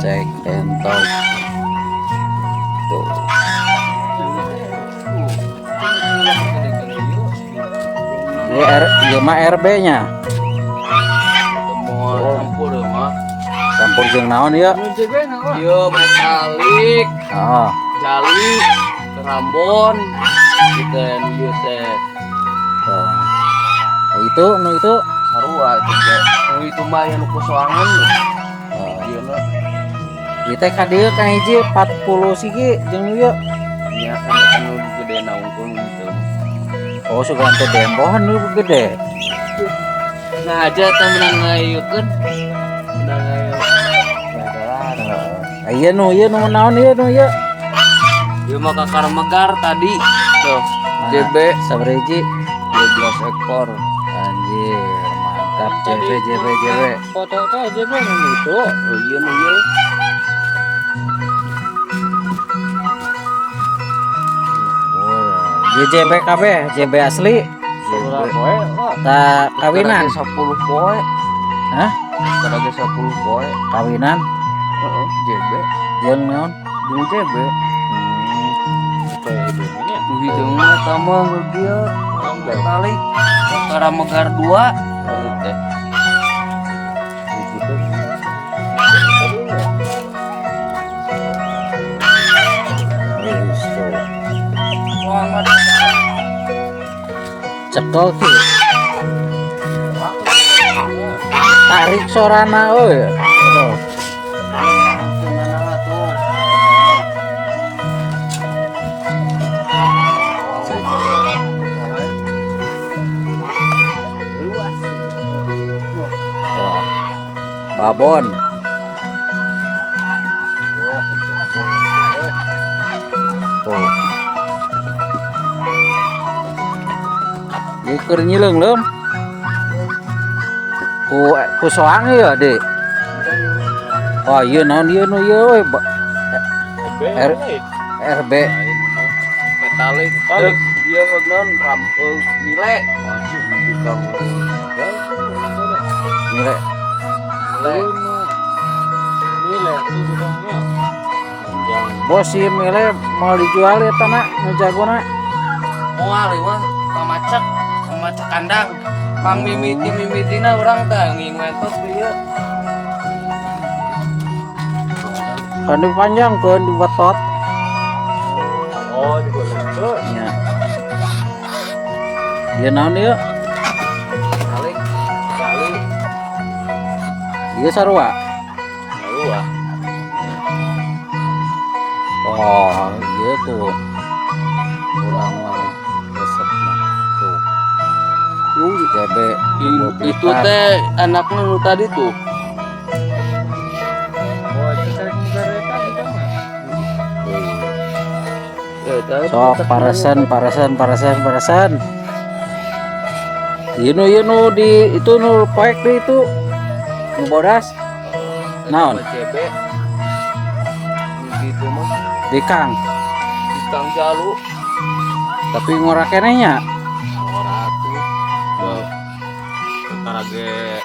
cek entok tuh. Ya mah RB nya Mau campur mah. campur jeung naon ya? Ieu metalik, Oh, jali, Rambon, gitu ieu teh. oh. Itu nu itu Sarua juga. Nu itu mah anu kusoangan. Ieu mah ieu teh ka dieu ka hiji 40 sigi jeung nu ieu. nya anu gede naungkul gitu. Oh, sugan teh dembohan nu gede. Nah aja teh menang ngayeukeun. Menang ngayeukeun. Ieu nu naon ieu nu ieu? Ieu mah kakar megar tadi. Tuh, JB sabriji 12 ekor. anjir mantap JB. Foto teh JB nu itu. Oh iya nu ieu. JB kabeh JB asli Saudara poe. tak kawinan 10 poe. hah Kadage 10 poe. kawinan Heeh, JB. jeung naon Jeung JB. kayak hidungnya Nu hideung mah tambah dia metalik. Kakara megar 2. Teh. gitu cekel ki tarik sorana euy aduh babon tuh ieu keur nyileung leum ku soang ya Dik. Oh ieu naon ieu nu ieu we RB Metalik. Dia non rampung nilai. nilai bos ieu mile mau dijual ya tanah nu jagona Moal ieu mah pamacak kandang. Pang mimitina urang teh ngingwentos ieu. kan dipanjangkeun dibetot Oh, dibetot. nya ieu naon ieu Balik. Balik. ieu sarua Lalu ah. oh ieu tuh urang mah resepna tuh JB Itu teh anaknya nu tadi tuh. Oh, itu tarik negara tadi kan mah. Ya, tahu. sok parasan ieu nu di itu nu poek di itu nu bodas naon CB. Gitu mah. di Kang Di Kang Jalu. tapi ngora kenehnya Orang tuh. Karage